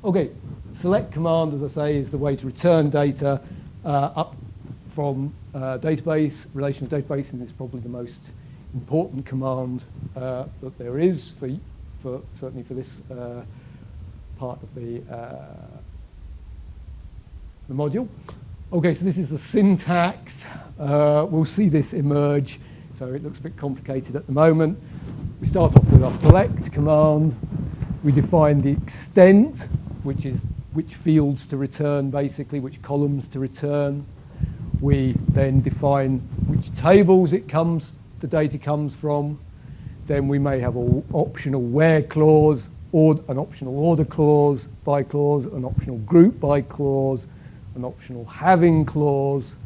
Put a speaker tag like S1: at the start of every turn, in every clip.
S1: Okay, select command, as I say, is the way to return data up from database, relational database, and it's probably the most important command that there is for certainly for this part of the module. Okay, so this is the syntax. We'll see this emerge, so it looks a bit complicated at the moment. We start off with our select command. We define the extent, which is which fields to return, basically, which columns to return. We then define which tables the data comes from. Then we may have an optional where clause, or an optional order clause, by clause, an optional group by clause, an optional having clause,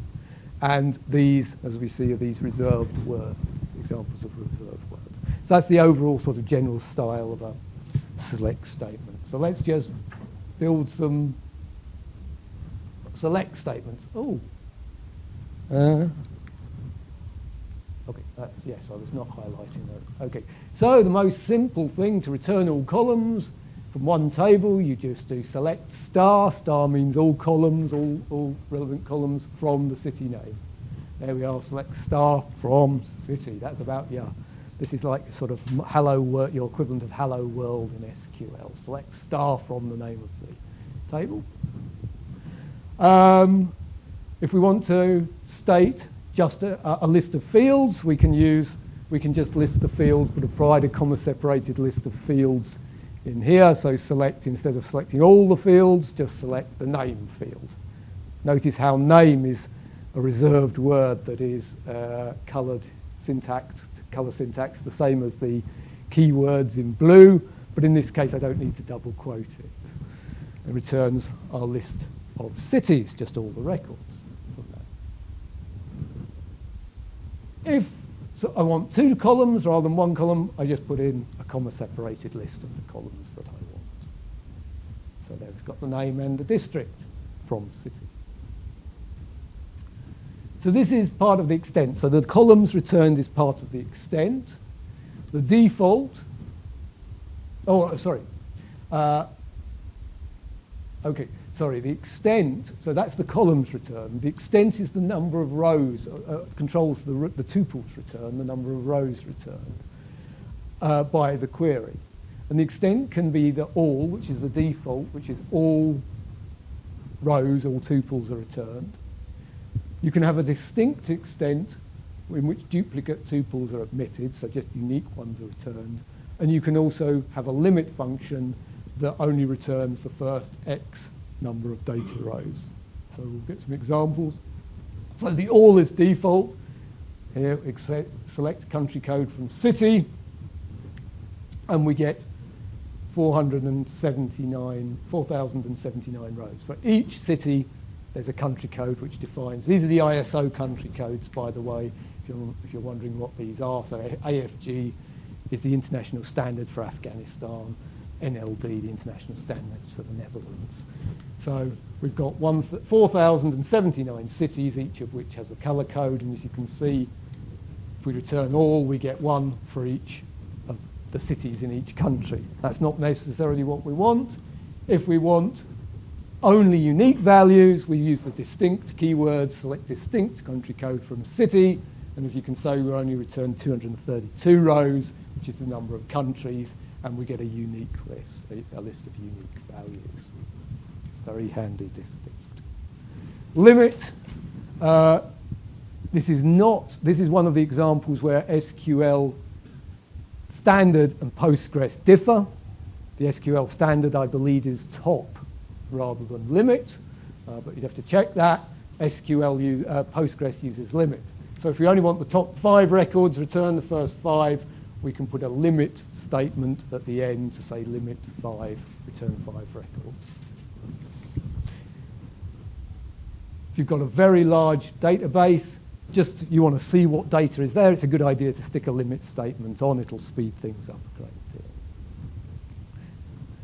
S1: and these, as we see, are these reserved words, examples of reserved words. So that's the overall sort of general style of a select statement. So let's just build some select statements. Okay, yes, I was not highlighting that. Okay, so the most simple thing to return all columns from one table, you just do select star. Star means all columns, all relevant columns from the city name. There we are, select star from city. That's about, this is like sort of hello world, your equivalent of hello world in SQL. Select star from the name of the table. If we want to state just a list of fields, we can just list the fields, but provide a comma-separated list of fields in here. So select, instead of selecting all the fields, just select the name field. Notice how name is a reserved word that is color syntax, the same as the keywords in blue, but in this case I don't need to double quote it. It returns our list of cities, just all the records from that. If so I want two columns rather than one column, I just put in a comma-separated list of the columns that I want. So there we've got the name and the district from city. So this is part of the extent. So the columns returned is part of the extent. The default, the extent, so that's the columns return. The extent is the number of rows, controls the tuples return, the number of rows returned by the query. And the extent can be the all, which is the default, which is all rows, all tuples are returned. You can have a distinct extent in which duplicate tuples are omitted, so just unique ones are returned. And you can also have a limit function that only returns the first X number of data rows. So we'll get some examples. So the all is default. Here, select country code from city, and we get 4,079 rows. For each city, there's a country code which defines. These are the ISO country codes, by the way, if you're wondering what these are. So AFG is the international standard for Afghanistan. NLD, the international standards for the Netherlands. So we've got 4,079 cities, each of which has a color code. And as you can see, if we return all, we get one for each of the cities in each country. That's not necessarily what we want. If we want only unique values, we use the distinct keyword, select distinct country code from city. And as you can see, we only return 232 rows, which is the number of countries. And we get a unique list, a list of unique values. Very handy distinct. Limit. This is one of the examples where SQL standard and Postgres differ. The SQL standard, I believe, is top rather than limit, but you'd have to check that. Postgres uses limit. So if we only want the top 5 records, return the first 5, we can put a limit statement at the end to say limit 5, return 5 records. If you've got a very large database, just you want to see what data is there, it's a good idea to stick a limit statement on. It'll speed things up a great deal.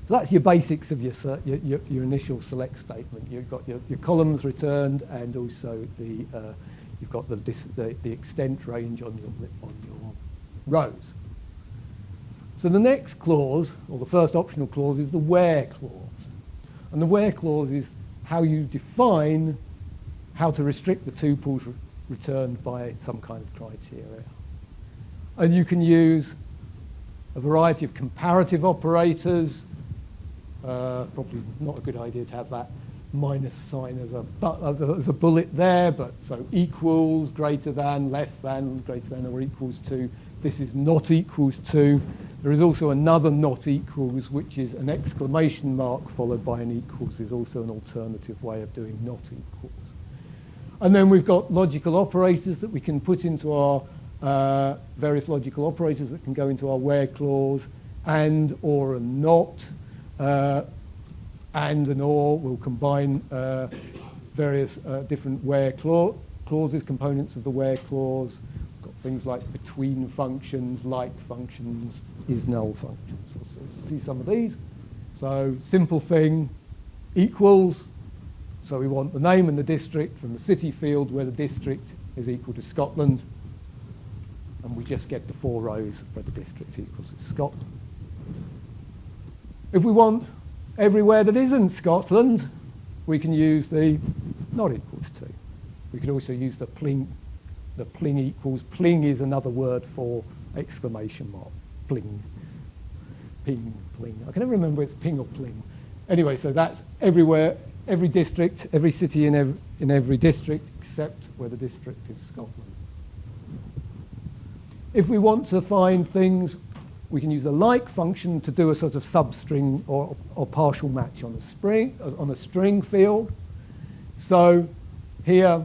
S1: So that's your basics of your initial select statement. You've got your columns returned, and also you've got the extent range on your rows. So the next clause, or the first optional clause, is the where clause. And the where clause is how you define how to restrict the tuples returned by some kind of criteria. And you can use a variety of comparative operators. Probably not a good idea to have that minus sign as a bullet there, but so equals, greater than, less than, greater than or equals to. This is not equals to. There is also another not equals, which is an exclamation mark followed by an equals, is also an alternative way of doing not equals. And then we've got logical operators that we can put into our various logical operators that can go into our where clause, and, or, and not. And and or will combine various different where clauses, components of the where clause. We've got things like between functions, like functions, is null functions. We'll see some of these. So simple thing, equals. So we want the name and the district from the city field where the district is equal to Scotland. And we just get the 4 rows where the district equals to Scotland. If we want everywhere that isn't Scotland, we can use the not equals to. We could also use the pling equals. Pling is another word for exclamation mark. Pling. Ping, pling. I can never remember if it's ping or pling. Anyway, so that's everywhere, every district, every city in every district except where the district is Scotland. If we want to find things, we can use the like function to do a sort of substring or partial match on a string field. So here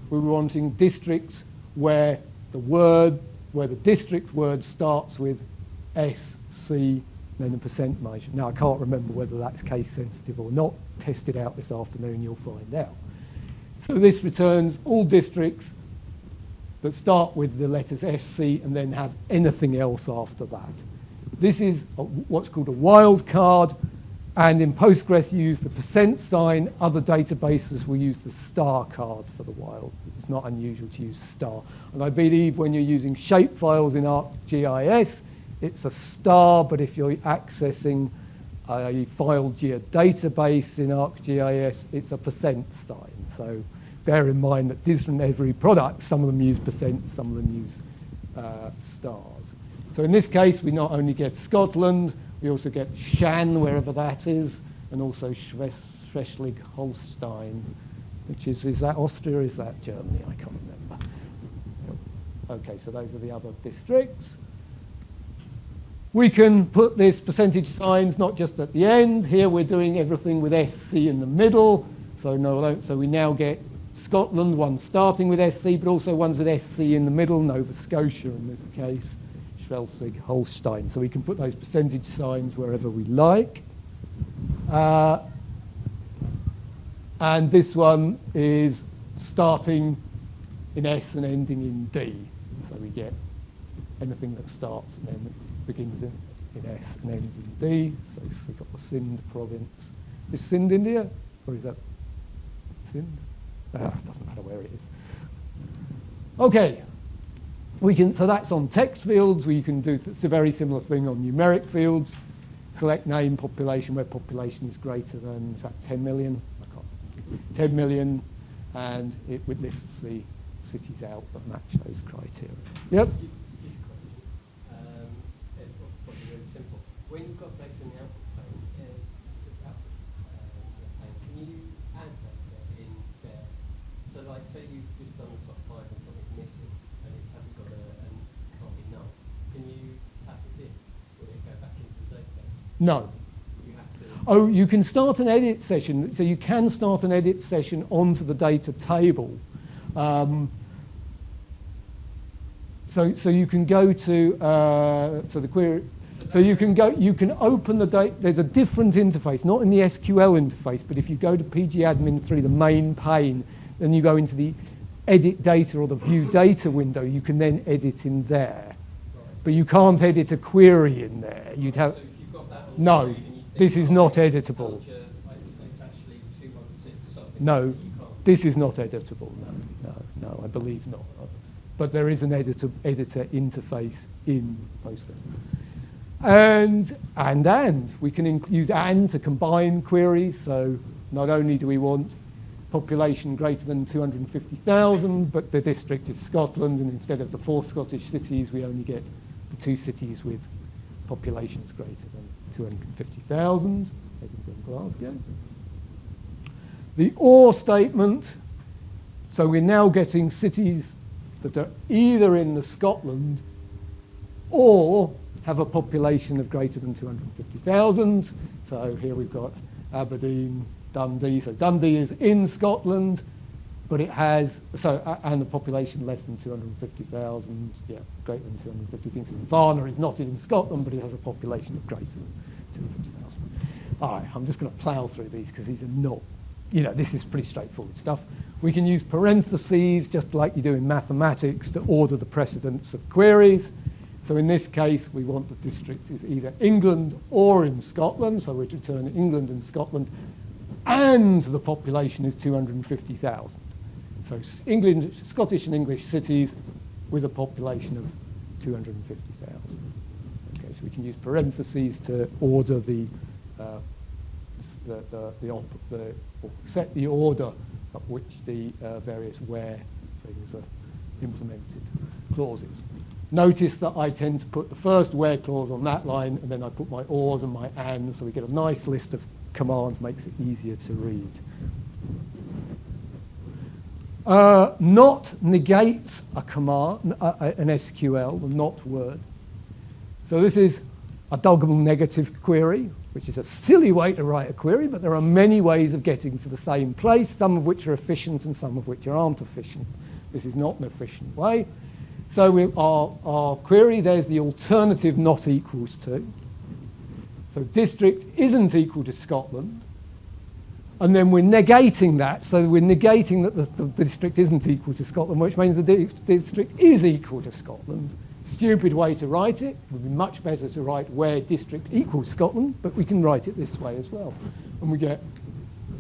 S1: we're wanting districts where the district word starts with S, C, and then a percent margin. Now I can't remember whether that's case sensitive or not. Test it out this afternoon, you'll find out. So this returns all districts that start with the letters SC and then have anything else after that. This is what's called a wildcard, and in Postgres you use the percent sign. Other databases will use the star card for the wild. It's not unusual to use star. And I believe when you're using shapefiles in ArcGIS, it's a star, but if you're accessing a file database in ArcGIS, it's a percent sign. So bear in mind that different every product, some of them use percent, some of them use stars. So in this case, we not only get Scotland, we also get Shan, wherever that is, and also Schleswig-Holstein, which is that Austria or is that Germany? I can't remember. Okay, so those are the other districts. We can put this percentage signs not just at the end. Here we're doing everything with SC in the middle. So we now get Scotland, one starting with SC, but also ones with SC in the middle, Nova Scotia in this case, Schleswig-Holstein. So we can put those percentage signs wherever we like. And this one is starting in S and ending in D. So we get anything that starts and then begins in S and ends in D. So we've got the Sindh province. Is Sindh India? Or is that Sindh? It doesn't matter where it is. Okay. So that's on text fields. We can do it's a very similar thing on numeric fields. Select name, population, where population is greater than, is that 10 million? I can't. 10 million, and it lists the cities out that match those criteria. Yep.
S2: Stupid question. It's probably really simple. When you've got data in the output plane, can you add data in there? So like say you've just done the top 5 and something's missing, and it hasn't got and can't be null. Can you tap it in? Will it go back into the database?
S1: No.
S2: You have to.
S1: Oh, you can start an edit session. So you can start an edit session onto the data table. So you can go to the query. So you can open the data. There's a different interface, not in the SQL interface, but if you go to pgadmin through the main pane, then you go into the edit data or the view data window, you can then edit in there. Right. But you can't edit a query in there. You'd have. So if you've got that on no, the screen, this is not editable.
S2: It's actually 216 something.
S1: No, this is not editable. No, I believe not. But there is an editor interface in Postgres. And. We can use and to combine queries. So not only do we want population greater than 250,000, but the district is Scotland, and instead of the 4 Scottish cities, we only get the 2 cities with populations greater than 250,000, Edinburgh and Glasgow. The or statement, so we're now getting cities that are either in the Scotland or have a population of greater than 250,000. So here we've got Aberdeen, Dundee. So Dundee is in Scotland, but it has, and the population less than 250,000, yeah, greater than 250,000. Varna is not in Scotland, but it has a population of greater than 250,000. All right, I'm just going to plough through these because these are not, this is pretty straightforward stuff. We can use parentheses, just like you do in mathematics, to order the precedence of queries. So in this case, we want the district is either England or in Scotland, so we'd return England and Scotland, and the population is 250,000. So Scottish and English cities with a population of 250,000. Okay, so we can use parentheses to order set the order at which the various where things are implemented clauses. Notice that I tend to put the first where clause on that line, and then I put my ors and my ands, so we get a nice list of commands, makes it easier to read. Not negates a command, an SQL, the not word. So this is a double negative query, which is a silly way to write a query, but there are many ways of getting to the same place, some of which are efficient and some of which aren't efficient. This is not an efficient way. So our query, there's the alternative not equals to. So district isn't equal to Scotland. And then we're negating that. So we're negating that the district isn't equal to Scotland, which means the district is equal to Scotland. Stupid way to write it. It would be much better to write where district equals Scotland, but we can write it this way as well. And we get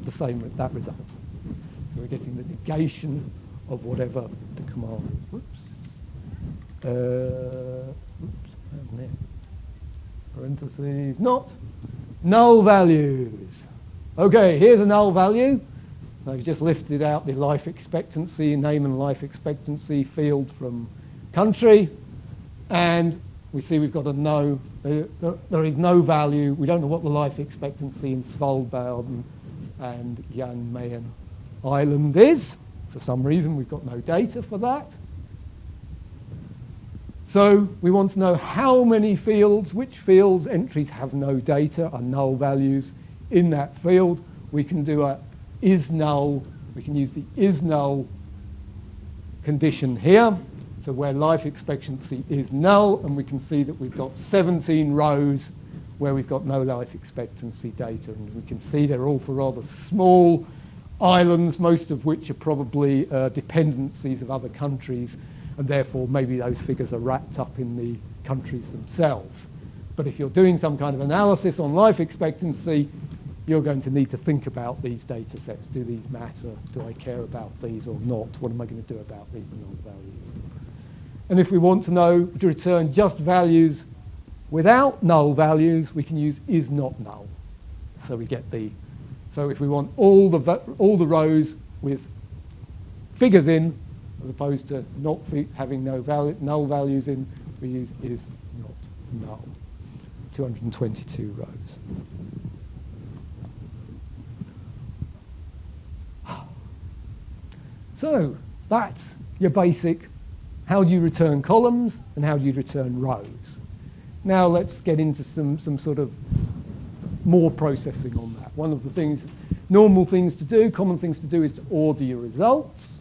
S1: the same with that result. So we're getting the negation of whatever the command is. Whoops. Parentheses, not null values. Okay, here's a null value. I've just lifted out the life expectancy, name and life expectancy field from country, and we see we've got a no, there is no value. We don't know what the life expectancy in Svalbard and Jan Mayen Island is. For some reason, we've got no data for that. So we want to know how many fields, which fields entries have no data, are null values in that field. We can do a is null. We can use the is null condition here. So where life expectancy is null, and we can see that we've got 17 rows where we've got no life expectancy data. And we can see they're all for rather small islands, most of which are probably dependencies of other countries. And therefore maybe those figures are wrapped up in the countries themselves. But if you're doing some kind of analysis on life expectancy, you're going to need to think about these data sets. Do these matter? Do I care about these or not? What am I going to do about these null values? And if we want to know, to return just values without null values, we can use is not null. So we get so if we want all the rows with figures in, as opposed to not having null values in, we use is not null. 222 rows. So that's your basic, how do you return columns and how do you return rows? Now let's get into some sort of more processing on that. One of the things, normal things to do, common things to do is to order your results.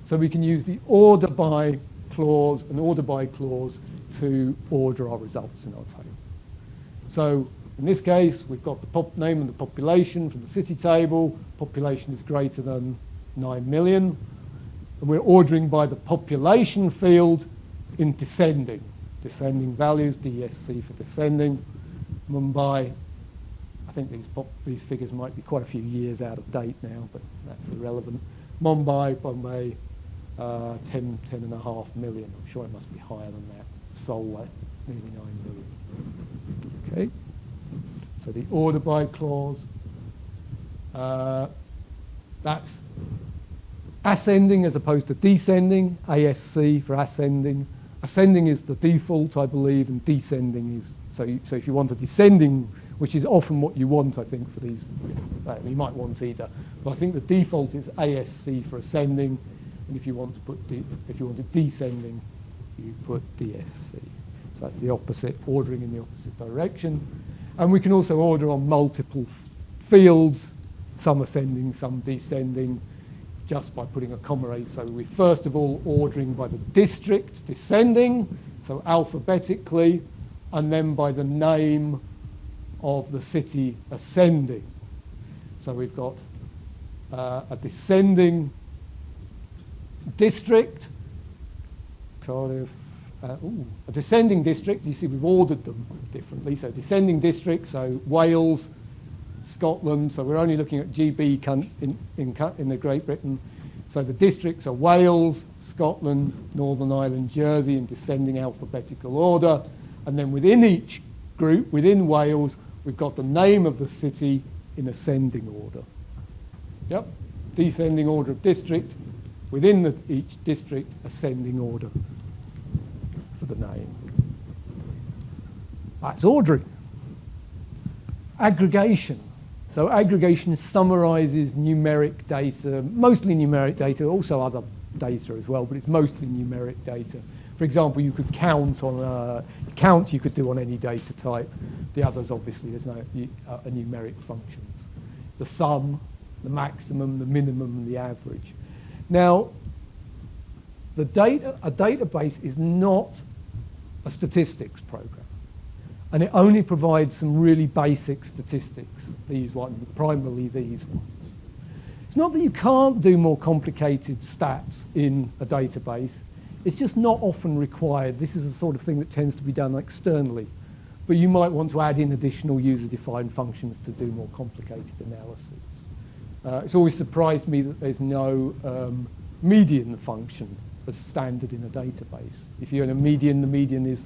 S1: So we can use the order by clause and order by clause to order our results in our table. So in this case, we've got the name and the population from the city table. Population is greater than 9 million. And we're ordering by the population field in descending. Descending values, DSC for descending. Mumbai, I think these figures might be quite a few years out of date now, but that's irrelevant. Bombay, 10.5 million. I'm sure it must be higher than that. Seoul, nearly 9 million. So the order by clause, that's ascending as opposed to descending, ASC for ascending. Ascending is the default, I believe, and descending is, so if you want a descending, which is often what you want, I think, for these, you might want either. But I think the default is ASC for ascending, and if you want to put, if you want it descending, you put DSC. So that's the opposite, ordering in the opposite direction. And we can also order on multiple fields, some ascending, some descending, just by putting a comma A. So we're first of all ordering by the district, descending, so alphabetically, and then by the name of the city, ascending. So we've got a descending district, Cardiff, a descending district. You see we've ordered them differently. So descending district, so Wales, Scotland, so we're only looking at GB in the Great Britain. So the districts are Wales, Scotland, Northern Ireland, Jersey in descending alphabetical order. And then within each group, within Wales, we've got the name of the city in ascending order. Yep, descending order of district, within each district, ascending order for the name. That's ordering. Aggregation. So aggregation summarizes numeric data, mostly numeric data, also other data as well, but it's mostly numeric data. For example, you could count on count you could do on any data type. The others, obviously, there's no numeric functions. The sum, the maximum, the minimum, and the average. Now, a database is not a statistics program. And it only provides some really basic statistics, these ones, primarily these ones. It's not that you can't do more complicated stats in a database, it's just not often required. This is the sort of thing that tends to be done externally. But you might want to add in additional user-defined functions to do more complicated analysis. It's always surprised me that there's no median function as standard in a database. If you're in a median, the median is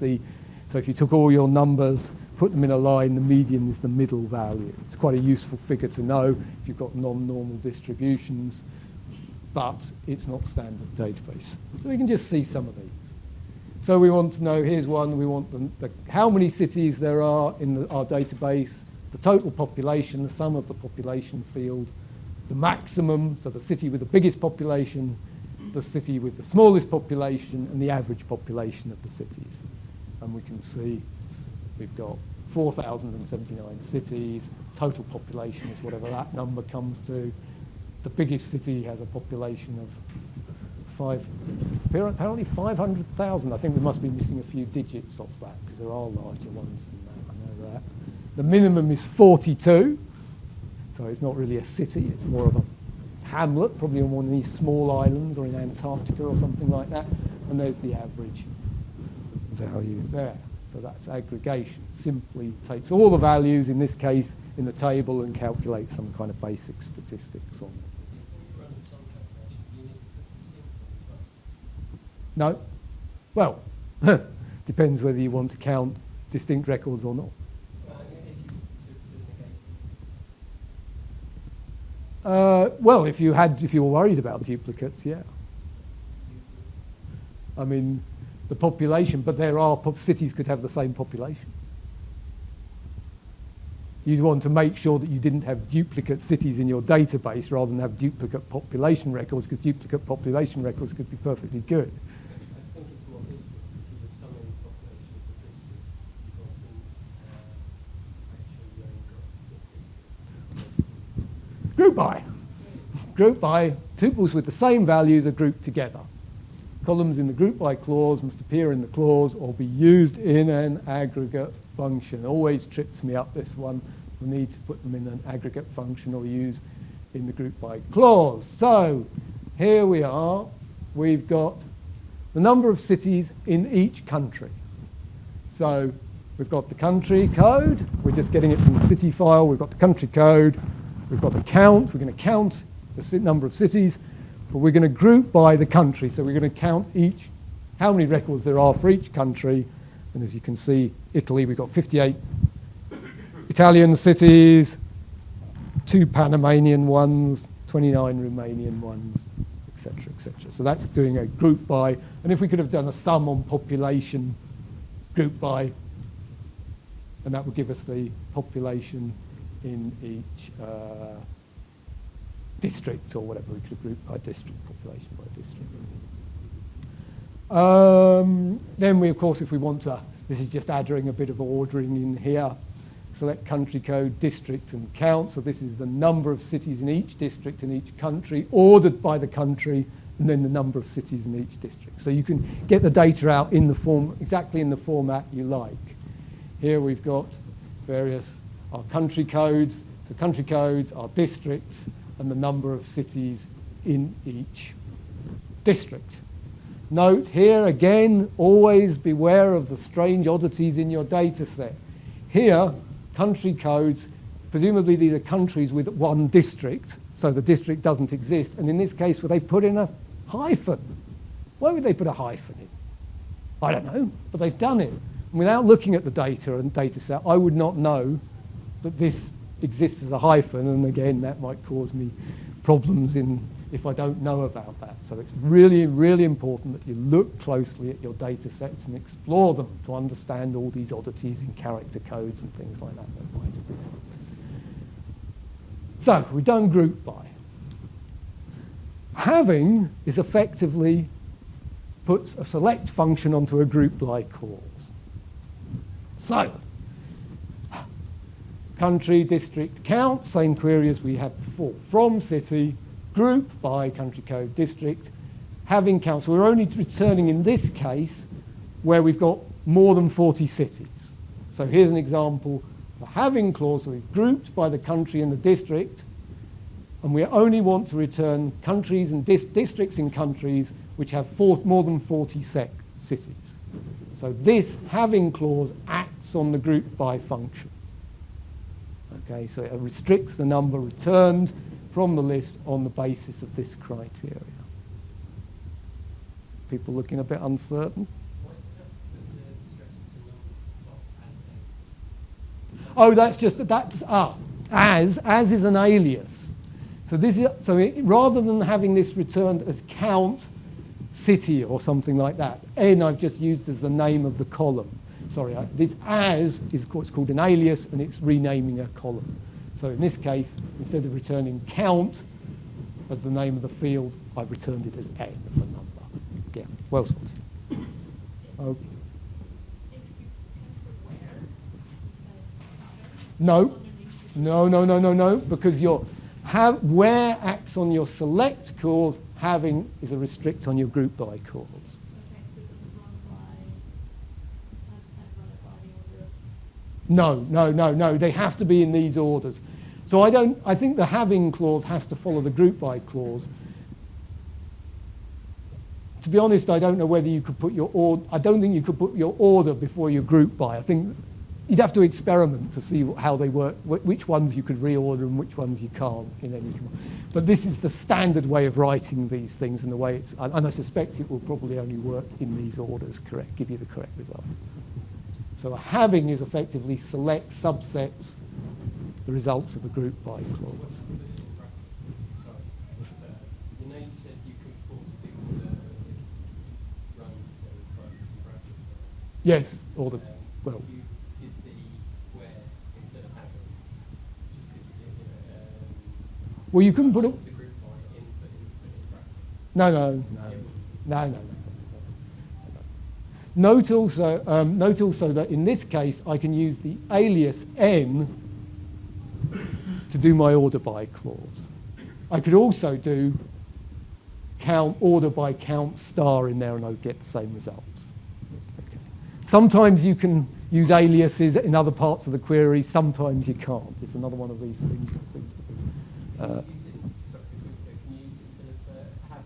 S1: so if you took all your numbers, put them in a line, the median is the middle value. It's quite a useful figure to know if you've got non-normal distributions, but it's not standard database. So we can just see some of these. So we want to know, here's one, we want how many cities there are in our database, the total population, the sum of the population field, the maximum, so the city with the biggest population, the city with the smallest population, and the average population of the cities. And we can see we've got 4,079 cities, total population is whatever that number comes to. The biggest city has a population of apparently 500,000. I think we must be missing a few digits off that because there are larger ones than that, I know that. The minimum is 42, so it's not really a city, it's more of a hamlet, probably on one of these small islands or in Antarctica or something like that. And there's the average value there. So that's aggregation. Simply takes all the values, in this case, in the table and calculates some kind of basic statistics on them.
S2: If you run some calculation, do you need to put distinct on as well?
S1: No. Well, depends whether you want to count distinct records or not.
S2: Well, if you to negate.
S1: Well, if you were worried about duplicates, yeah. I mean, the population, but there are cities could have the same population. You'd want to make sure that you didn't have duplicate cities in your database rather than have duplicate population records, because duplicate population records could be perfectly good.
S2: I think it's more useful if you were summing population for district, you got actually you only got distinct districts.
S1: Group by. Tuples with the same values are grouped together. Columns in the group by clause must appear in the clause or be used in an aggregate function. Always trips me up, this one. We need to put them in an aggregate function or use in the group by clause. So here we are. We've got the number of cities in each country. So we've got the country code. We're just getting it from the city file. We've got the country code. We've got the count. We're going to count the number of cities. But we're going to group by the country. So we're going to count how many records there are for each country. And as you can see, Italy, we've got 58 Italian cities, 2 Panamanian ones, 29 Romanian ones, etc., etc. So that's doing a group by, and if we could have done a sum on population group by, and that would give us the population in each district or whatever. We could have grouped by district, population by district. Then we, of course, if we want to, this is just adding a bit of ordering in here. Select country code, district and count. So this is the number of cities in each district in each country, ordered by the country, and then the number of cities in each district. So you can get the data out in the form, exactly in the format you like. Here we've got various, our country codes, so country codes, our districts, and the number of cities in each district. Note here again, always beware of the strange oddities in your data set. Here, country codes, presumably these are countries with one district, so the district doesn't exist. And in this case, would they put in a hyphen? Why would they put a hyphen in? I don't know, but they've done it. And without looking at the data and data set, I would not know that this exists as a hyphen. And again, that might cause me problems if I don't know about that. So it's really, really important that you look closely at your data sets and explore them to understand all these oddities in character codes and things like that. So we've done group by. Having is effectively puts a select function onto a group by clause. So country, district, count, same query as we had before. From city, group by country code, district, having count. So we're only returning in this case where we've got more than 40 cities. So here's an example of a having clause. So we've grouped by the country and the district, and we only want to return countries and districts in countries which have more than 40 cities. So this having clause acts on the group by function. Okay, so it restricts the number returned from the list on the basis of this criteria. People looking a bit uncertain? Oh, that's just as is an alias. So this is rather than having this returned as count city or something like that, n I've just used as the name of the column. Sorry, this as is what's called an alias, and it's renaming a column. So in this case, instead of returning count as the name of the field, I've returned it as n, the number. Yeah, well spotted. Okay. No, because your where acts on your select clause, having is a restrict on your group by clause.
S3: Okay, so it doesn't run by, let's run it by the order.
S1: No, they have to be in these orders. So I think the having clause has to follow the group by clause. To be honest, I don't know whether you could put your order, I don't think you could put your order before your group by. I think you'd have to experiment to see how they work, which ones you could reorder and which ones you can't in any. But this is the standard way of writing these things, and the way it's, and I suspect it will probably only work in these orders, give you the correct result. So a having is effectively select subsets the results of a group by clause.
S2: Sorry, you know you said you could force the order if it runs the brackets.
S1: Yes, order. Well.
S2: You did the where instead of having, just because you did,
S1: Well, you couldn't put it.
S2: the group by in brackets.
S1: No. Note also that in this case I can use the alias n to do my order by clause. I could also do count order by count star in there, and I'll get the same results. Okay. Sometimes you can use aliases in other parts of the query. Sometimes you can't. It's another one of these things that seems to be.
S2: Can you use it instead of having?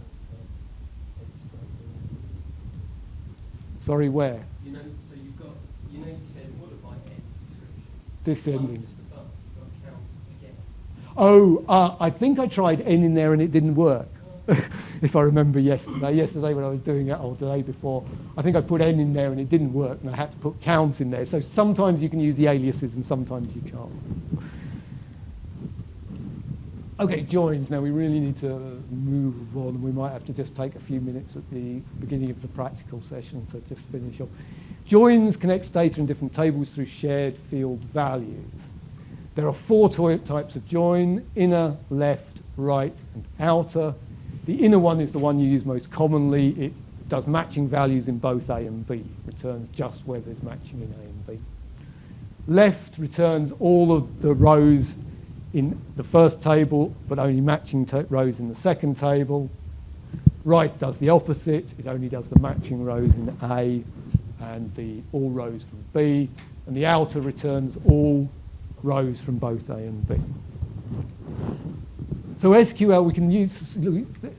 S1: Sorry, where?
S2: You know, so you've got, you said order by n description.
S1: Descending.
S2: Just above, you've got count again.
S1: Oh, I think I tried n in there and it didn't work. if I remember yesterday. Yesterday when I was doing it, or the day before, I think I put n in there and it didn't work, and I had to put count in there. So sometimes you can use the aliases and sometimes you can't. Okay, joins. Now we really need to move on, and we might have to just take a few minutes at the beginning of the practical session to just finish off. Joins connects data in different tables through shared field values. There are four types of join: inner, left, right, and outer. The inner one is the one you use most commonly. It does matching values in both A and B, returns just where there's matching in A and B. Left returns all of the rows in the first table, but only matching rows in the second table. Right does the opposite. It only does the matching rows in A and all rows from B. And the outer returns all rows from both A and B. So SQL, we can use,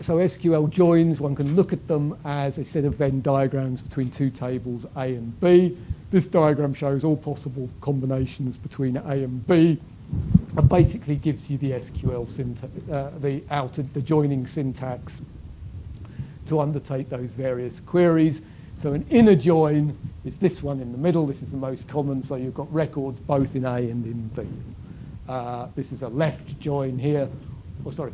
S1: so SQL joins, one can look at them as a set of Venn diagrams between two tables, A and B. This diagram shows all possible combinations between A and B, and basically gives you the SQL syntax, the joining syntax to undertake those various queries. So an inner join is this one in the middle. This is the most common. So you've got records both in A and in B. This is a left join here. Oh, sorry.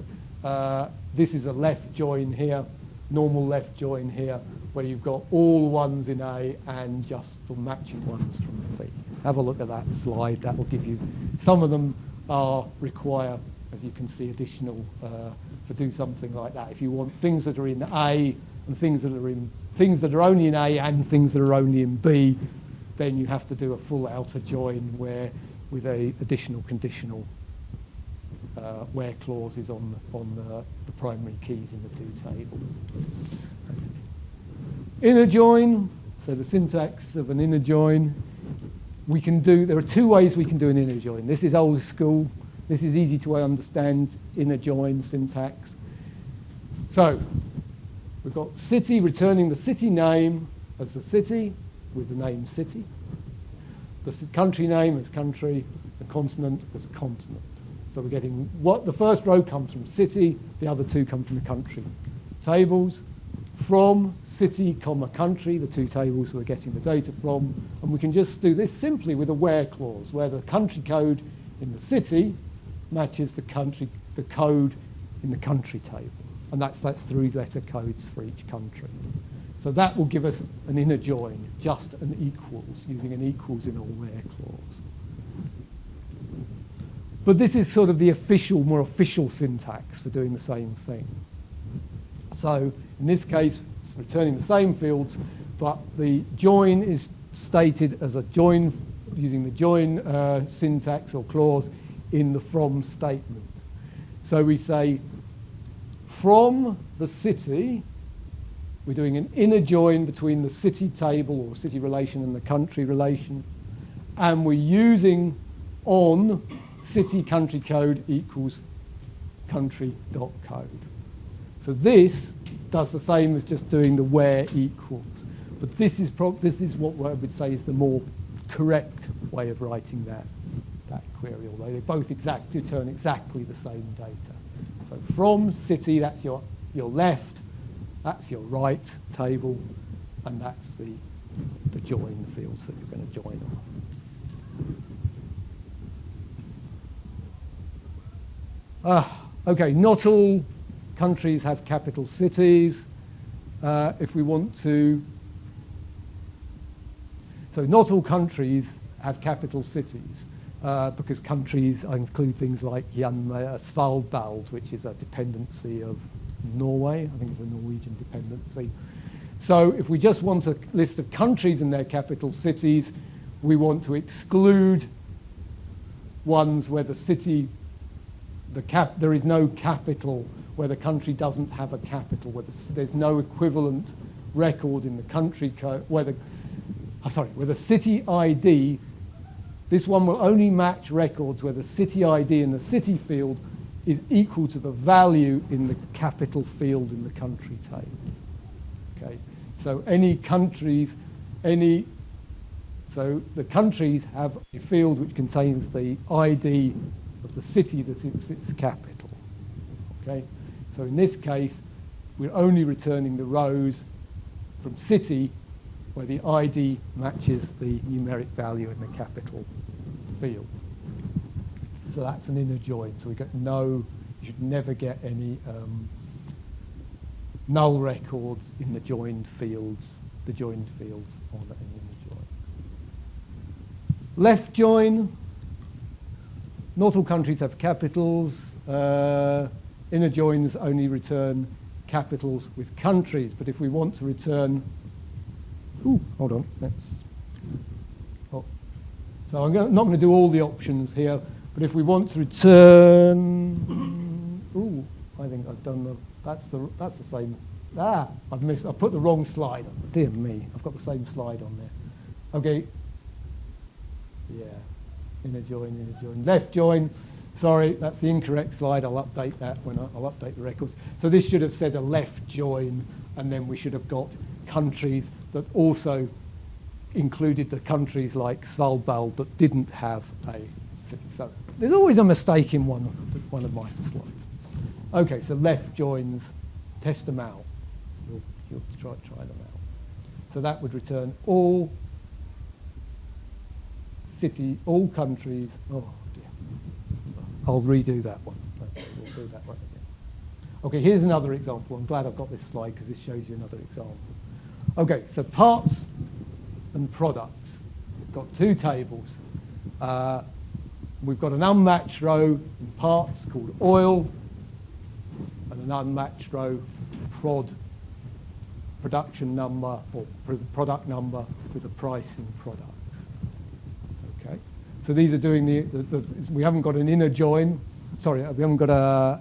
S1: This is a left join here, normal left join here, where you've got all ones in A and just the matching ones from B. Have a look at that slide. That will give you, some of them require, as you can see, additional to do something like that. If you want things that are in A and things that are only in A and things that are only in B, then you have to do a full outer join where with a additional conditional where clauses on the primary keys in the two tables. Inner join, so the syntax of an inner join, there are two ways we can do an inner join. This is old school. This is easy to understand inner join syntax. So we've got city returning the city name as the city with the name city, the country name as country, the consonant as continent. So we're getting the first row comes from city, the other two come from the country tables. From city, comma country, the two tables we're getting the data from, and we can just do this simply with a where clause, where the country code in the city matches the code in the country table, and that's 3-letter codes for each country. So that will give us an inner join, just an equals, using an equals in a where clause. But this is sort of the more official syntax for doing the same thing. So in this case, it's returning the same fields, but the join is stated as a join using the join syntax or clause in the from statement. So we say from the city, we're doing an inner join between the city table or city relation and the country relation, and we're using on city country code equals country.code. So this does the same as just doing the where equals, but this is what I would say is the more correct way of writing that query, although they both return exactly the same data. So from city, that's your left, that's your right table, and that's the join fields that you're going to join on. Okay, not all countries have capital cities. If we want to, so not all countries have capital cities because countries include things like Svalbard, which is a dependency of Norway. I think it's a Norwegian dependency. So if we just want a list of countries and their capital cities, we want to exclude ones where the city, there is no capital, where the country doesn't have a capital, where there's no equivalent record in the country code, where the city ID, this one will only match records where the city ID in the city field is equal to the value in the capital field in the country table. Okay, so so the countries have a field which contains the ID of the city that is its capital. Okay, so in this case, we're only returning the rows from city where the ID matches the numeric value in the capital field. So that's an inner join. So we get you should never get any null records in the joined fields on an inner join. Left join. Not all countries have capitals. Inner joins only return capitals with countries, but if we want to return, hold on, so I'm not going to do all the options here, but if we want to return, I think I've done that's the same. I've put the wrong slide on. Dear me, I've got the same slide on there. Okay. Yeah. Inner join, left join. Sorry, that's the incorrect slide. I'll update that when I'll update the records. So this should have said a left join, and then we should have got countries that also included the countries like Svalbard that didn't have a. So there's always a mistake in one of my slides. Okay, so left joins, test them out. You'll try them out. So that would return all countries. Oh dear. I'll redo that one. We'll do that one again. Okay, here's another example. I'm glad I've got this slide because this shows you another example. Okay, so parts and products. We've got two tables. We've got an unmatched row in parts called oil and an unmatched row production number or product number with a price in products. Okay, so these are doing we haven't got an inner join. Sorry, we haven't got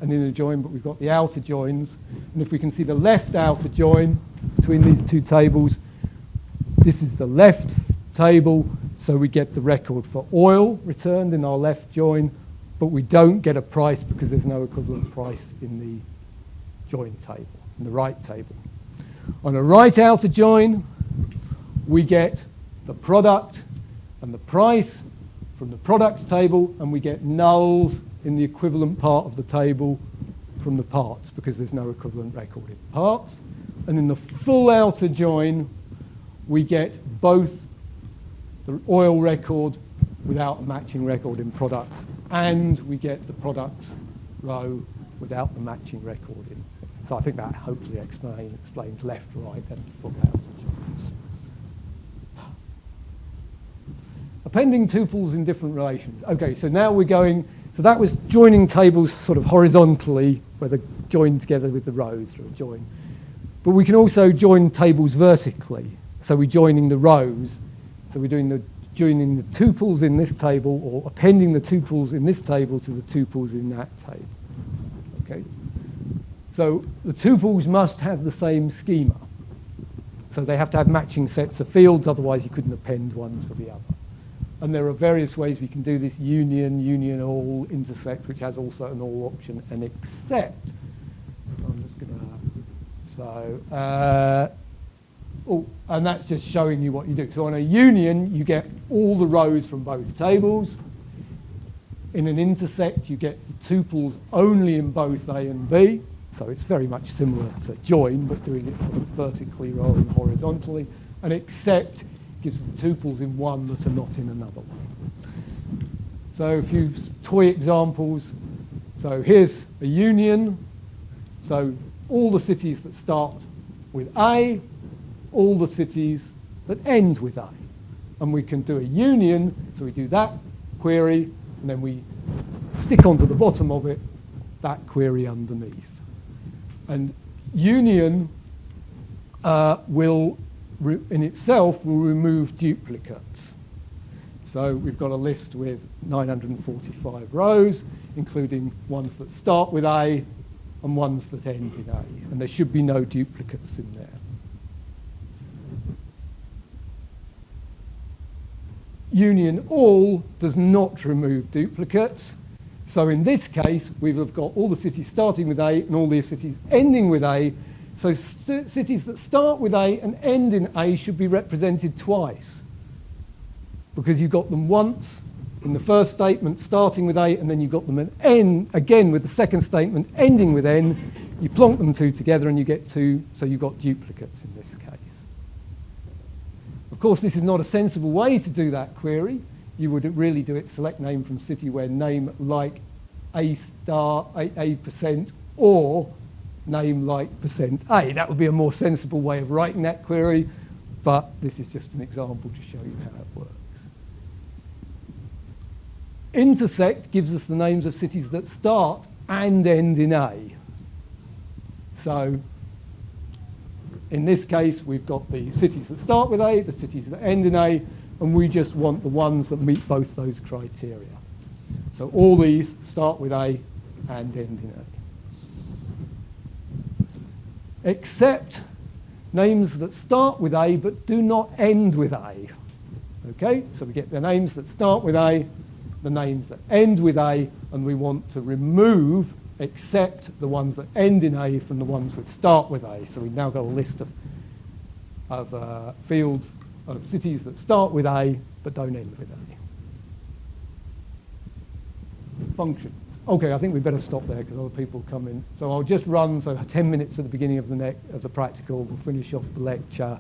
S1: an inner join, but we've got the outer joins. And if we can see the left outer join between these two tables, this is the left table, so we get the record for oil returned in our left join, but we don't get a price because there's no equivalent price in the join table, in the right table. On a right outer join, we get the product and the price from the products table, and we get nulls in the equivalent part of the table from the parts because there's no equivalent record in parts. And in the full outer join, we get both the oil record without a matching record in products, and we get the products row without the matching record in. So I think that hopefully explains left, right, and full outer joins. Appending tuples in different relations. Okay, so now we're going, so that was joining tables sort of horizontally, where they're joined together with the rows through a join. But we can also join tables vertically. So we're joining the rows. So we're joining the tuples in this table, or appending the tuples in this table to the tuples in that table. Okay. So the tuples must have the same schema. So they have to have matching sets of fields, otherwise you couldn't append one to the other. And there are various ways we can do this: union, all, intersect, which has also an all option, and except. I'm just going to. And that's just showing you what you do. So on a union, you get all the rows from both tables. In an intersect, you get the tuples only in both A and B. So it's very much similar to join, but doing it sort of vertically rather than horizontally. And except gives the tuples in one that are not in another one. So a few toy examples. So here's a union. So all the cities that start with A, all the cities that end with A. And we can do a union, so we do that query, and then we stick onto the bottom of it that query underneath. And union in itself will remove duplicates. So we've got a list with 945 rows, including ones that start with A and ones that end in A. And there should be no duplicates in there. Union all does not remove duplicates. So in this case, we have got all the cities starting with A and all the cities ending with A. So cities that start with A and end in A should be represented twice, because you got them once in the first statement starting with A, and then you've got them at N again with the second statement ending with N. You plonk them two together and you get two, so you've got duplicates in this case. Of course, this is not a sensible way to do that query. You would really do it select name from city where name like A percent or name like %A. That would be a more sensible way of writing that query, but this is just an example to show you how it works. Intersect gives us the names of cities that start and end in A. So in this case, we've got the cities that start with A, the cities that end in A, and we just want the ones that meet both those criteria. So all these start with A and end in A. Except names that start with A but do not end with A. Okay, so we get the names that start with A, the names that end with A, and we want to remove except the ones that end in A from the ones that start with A. So we've now got a list of fields of cities that start with A but don't end with A. Function. Okay, I think we better stop there because other people come in. So I'll just run, so 10 minutes at the beginning of the practical, we'll finish off the lecture.